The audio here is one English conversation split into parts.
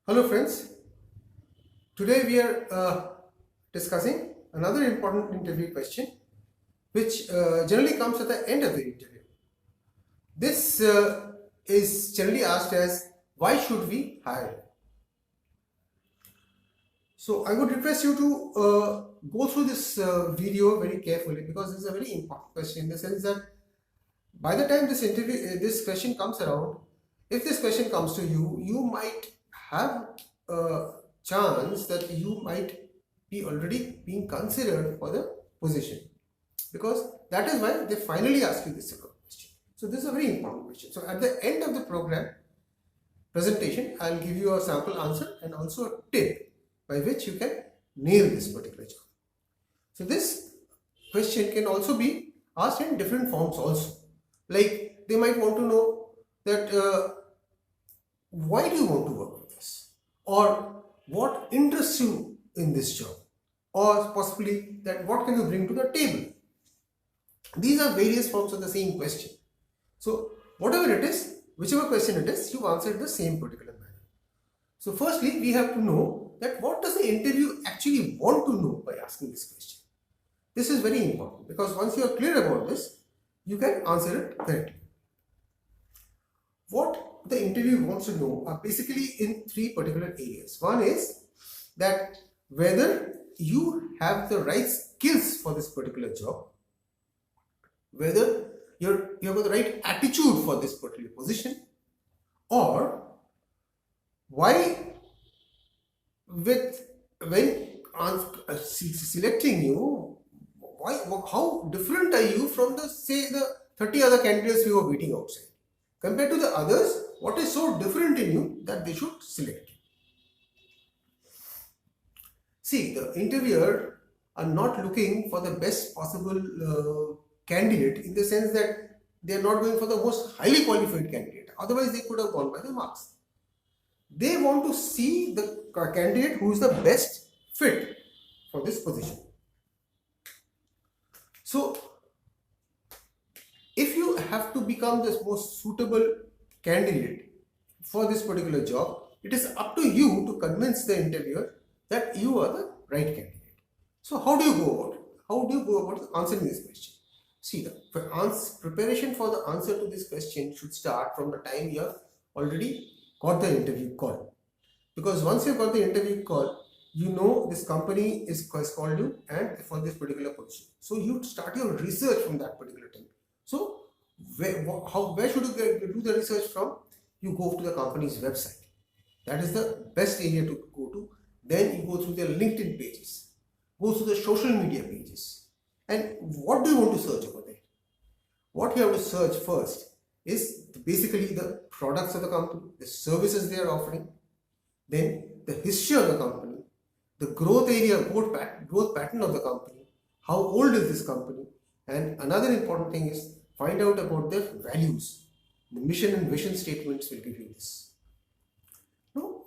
Hello friends, today we are discussing another important interview question which generally comes at the end of the interview. This is generally asked as, why should we hire you? So I would request you to go through this video very carefully, because this is a very important question, in the sense that by the time this question comes around, if this question comes to you, you might have a chance that you might be already being considered for the position, because that is why they finally ask you this sort of question. So this is a very important question. So at the end of the program presentation, I'll give you a sample answer and also a tip by which you can nail this particular job. So this question can also be asked in different forms also. Like, they might want to know that why do you want to work with us, or what interests you in this job, or possibly that what can you bring to the table. These are various forms of the same question. So whatever it is, whichever question it is, you answer it the same particular manner. So firstly, we have to know that what does the interview actually want to know by asking this question. This is very important, because once you are clear about this, you can answer it correctly. What the interview wants to know are basically in three particular areas. One is that whether you have the right skills for this particular job, whether you have the right attitude for this particular position, or why when selecting you, how different are you from the 30 other candidates who are waiting outside. Compared to the others, what is so different in you that they should select you? See, the interviewer are not looking for the best possible candidate, in the sense that they are not going for the most highly qualified candidate. Otherwise, they could have gone by the marks. They want to see the candidate who is the best fit for this position. So, if you have to become the most suitable candidate for this particular job, it is up to you to convince the interviewer that you are the right candidate. So how do you go about it? How do you go about answering this question? See, the preparation for the answer to this question should start from the time you have already got the interview call. Because once you got the interview call, you know this company has called you and for this particular position. So you start your research from that particular time. So where should you do the research from? You go to the company's website. That is the best area to go to. Then you go through their LinkedIn pages, go through the social media pages. And what do you want to search over there? What you have to search first is basically the products of the company, the services they are offering, then the history of the company, the growth pattern of the company, how old is this company, and another important thing is find out about their values. The mission and vision statements will give you this. Now,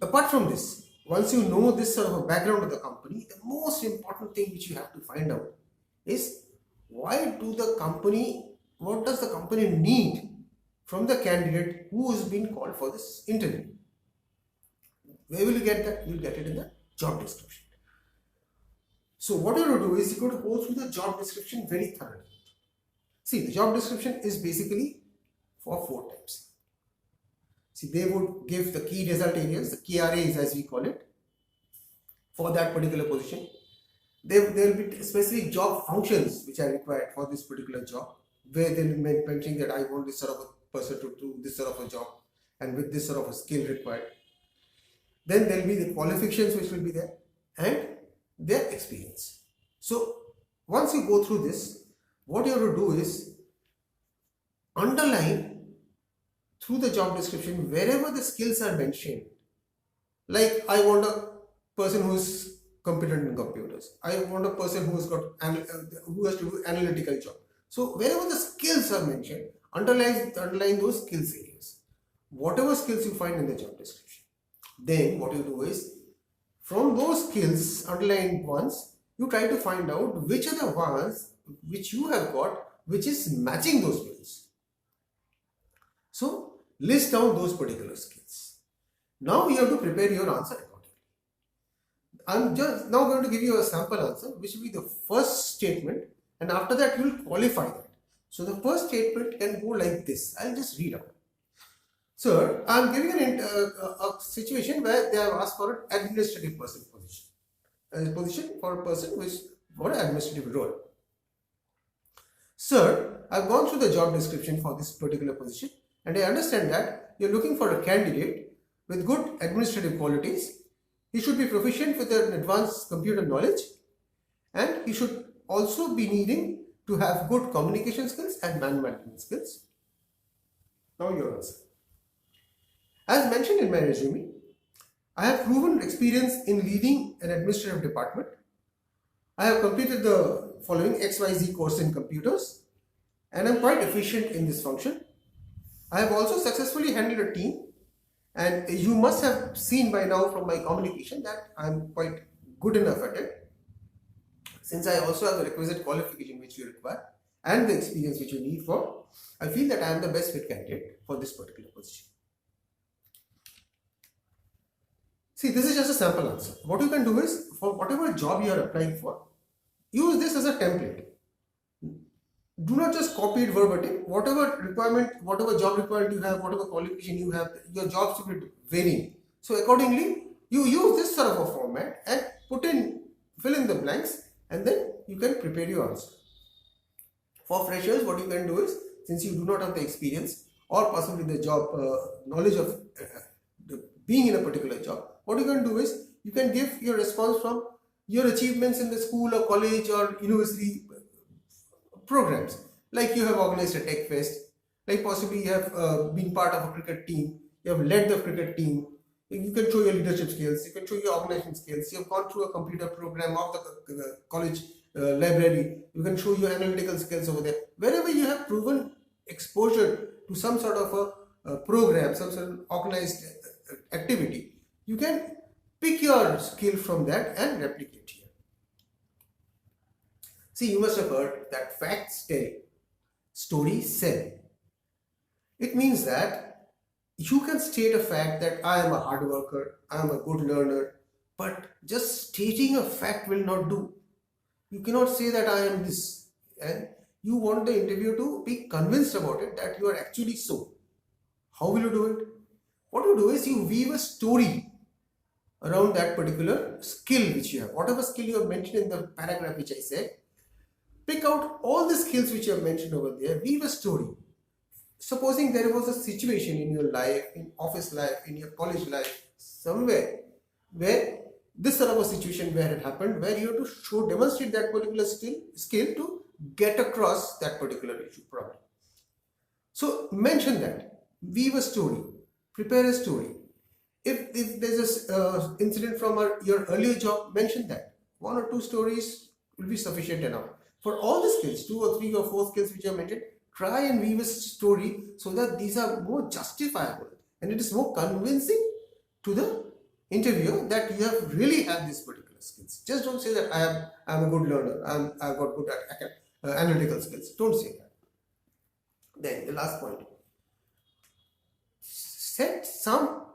apart from this, once you know this sort of a background of the company, the most important thing which you have to find out is what does the company need from the candidate who is being called for this interview. Where will you get that? You will get it in the job description. So what you have to do is you have to go through the job description very thoroughly. See, the job description is basically for 4 types. See, they would give the key result areas, the KRAs as we call it, for that particular position. There will be specific job functions which are required for this particular job, where they will be mentioning that I want this sort of a person to do this sort of a job and with this sort of a skill required. Then there will be the qualifications which will be there and their experience. So once you go through this, what you have to do is underline through the job description wherever the skills are mentioned. Like, I want a person who is competent in computers. I want a person who has to do analytical job. So wherever the skills are mentioned, underline those skills areas. Whatever skills you find in the job description. Then what you do is, from those skills, underlined ones, you try to find out which are the ones which you have got which is matching those skills. So list down those particular skills. Now you have to prepare your answer accordingly. I'm just now going to give you a sample answer, which will be the first statement, and after that you will qualify that. So the first statement can go like this. I'll just read out. Sir, I'm giving a situation where they have asked for an administrative person position. A position for a person who is for an administrative role. Sir, I've gone through the job description for this particular position, and I understand that you're looking for a candidate with good administrative qualities. He should be proficient with an advanced computer knowledge, and he should also be needing to have good communication skills and man management skills. Now your answer. As mentioned in my resume, I have proven experience in leading an administrative department. I have completed the following XYZ course in computers, and I'm quite efficient in this function. I have also successfully handled a team, and you must have seen by now from my communication that I'm quite good enough at it. Since I also have the requisite qualification which you require and the experience which you need for, I feel that I am the best fit candidate for this particular position. See, this is just a sample answer. What you can do is, for whatever job you are applying for, use this as a template. Do not just copy it verbatim. Whatever requirement, whatever job requirement you have, whatever qualification you have, your job should be varying. So accordingly, you use this sort of a format and fill in the blanks, and then you can prepare your answer. For freshers, what you can do is, since you do not have the experience or possibly the job knowledge of being in a particular job, what you can do is, you can give your response from your achievements in the school or college or university programs. Like you have organized a tech fest, like possibly you have been part of a cricket team, you have led the cricket team, you can show your leadership skills, you can show your organization skills, you have gone through a computer program of the college library, you can show your analytical skills over there. Wherever you have proven exposure to some sort of a program, some sort of organized activity, you can pick your skill from that and replicate here. See, you must have heard that facts tell, stories sell. It means that you can state a fact that I am a hard worker, I am a good learner, but just stating a fact will not do. You cannot say that I am this, and you want the interviewer to be convinced about it that you are actually so. How will you do it? What you do is, you weave a story around that particular skill which you have. Whatever skill you have mentioned in the paragraph which I said, pick out all the skills which you have mentioned over there, weave a story. Supposing there was a situation in your life, in office life, in your college life, somewhere where this sort of a situation where it happened, where you have to demonstrate that particular skill to get across that particular issue problem. So mention that, weave a story, prepare a story. If there's a incident from your earlier job, mention that. 1 or 2 stories will be sufficient enough. For all the skills, 2 or 3 or 4 skills which I mentioned, try and weave a story so that these are more justifiable and it is more convincing to the interviewer that you have really have these particular skills. Just don't say that I am a good learner, I've got good analytical skills. Don't say that. Then the last point, set some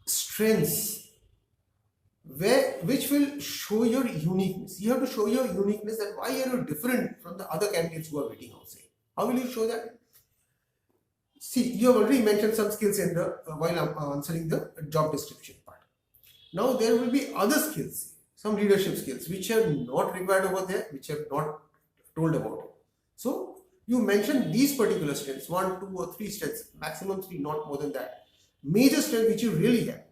strengths which will show your uniqueness. You have to show your uniqueness, that why are you different from the other candidates who are waiting outside. How will you show that? See, you have already mentioned some skills in the while I'm answering the job description part. Now there will be other skills, some leadership skills which are not required over there, which are not told about. So you mention these particular strengths, 1, 2 or 3 strengths, maximum 3, not more than that. Major strength which you really have.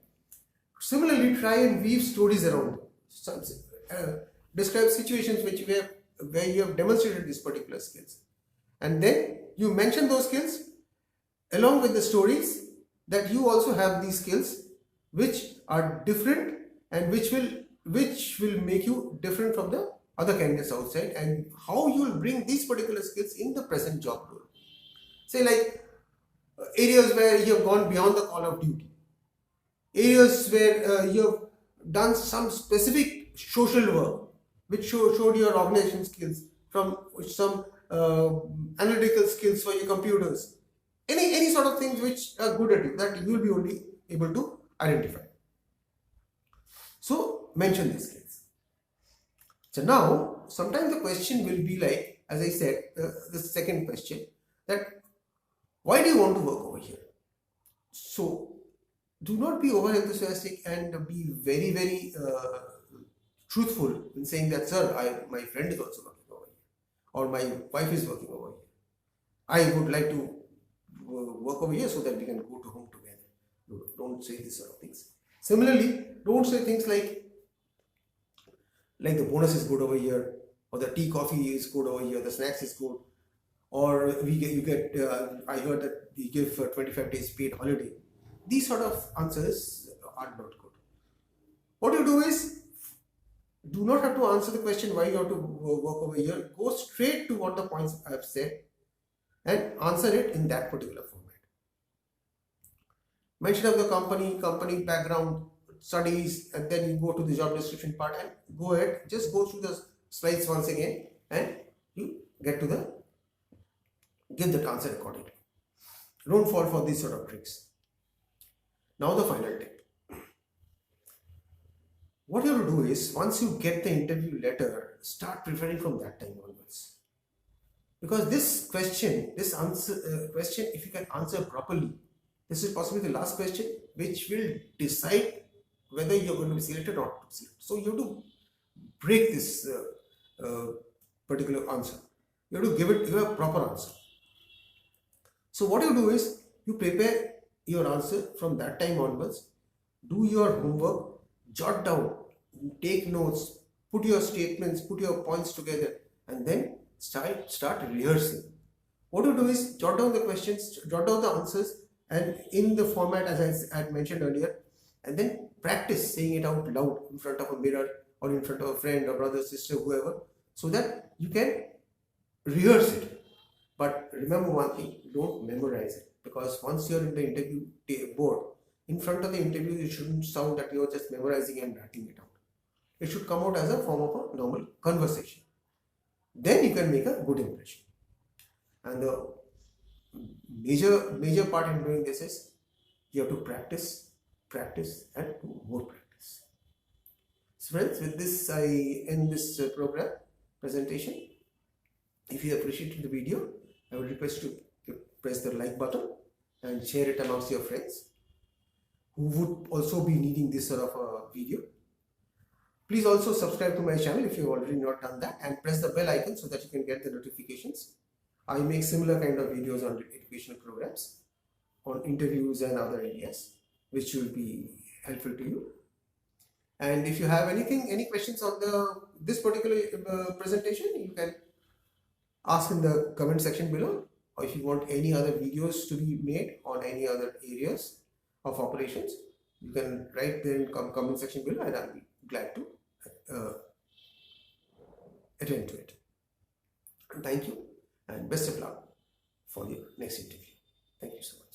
Similarly, try and weave stories around them. Describe situations where you have demonstrated these particular skills, and then you mention those skills along with the stories that you also have these skills which are different and which will make you different from the other candidates outside, and how you will bring these particular skills in the present job role. Say like areas where you have gone beyond the call of duty, areas where you have done some specific social work which showed your organization skills, from some analytical skills for your computers, any sort of things which are good at you, that you will be only able to identify. So mention these skills. So now, sometimes the question will be like, as I said, the second question, that why do you want to work over here? So do not be over enthusiastic and be very, very truthful in saying that, sir, my friend is also working over here, or my wife is working over here. I would like to work over here so that we can go to home together. Don't say these sort of things. Similarly, don't say things like the bonus is good over here, or the tea coffee is good over here, the snacks is good, or I heard that we give 25 days paid holiday. These sort of answers are not good. What you do is, do not have to answer the question why you have to work over here. Go straight to what the points I have said and answer it in that particular format. Mention of the company background, studies, and then you go to the job description part and go ahead, just go through the slides once again and you give the answer accordingly. Don't fall for these sort of tricks. Now the final tip. What you have to do is, once you get the interview letter, start preparing from that time onwards. Because this question, if you can answer properly, this is possibly the last question which will decide whether you're going to be selected or not. So you have to break this particular answer. You have to give a proper answer. So what you do is, you prepare your answer from that time onwards, do your homework, jot down, take notes, put your statements, put your points together, and then start rehearsing. What you do is, jot down the questions, jot down the answers, and in the format as I had mentioned earlier, and then practice saying it out loud in front of a mirror or in front of a friend or brother, sister, whoever, so that you can rehearse it. But remember one thing, don't memorize it, because once you're in the interview board, in front of the interview, you shouldn't sound that you're just memorizing and writing it out. It should come out as a form of a normal conversation. Then you can make a good impression. And the major part in doing this is, you have to practice and do more practice. So friends, with this I end this presentation. If you appreciated the video, I would request you to press the like button and share it amongst your friends who would also be needing this sort of a video. Please also subscribe to my channel if you have already not done that, and press the bell icon so that you can get the notifications. I make similar kind of videos on educational programs, on interviews and other areas, which will be helpful to you. And if you have any questions on this particular presentation, you can ask in the comment section below, or if you want any other videos to be made on any other areas of operations, you can write there in comment section below, and I'll be glad to attend to it. Thank you, and best of luck for your next interview. Thank you so much.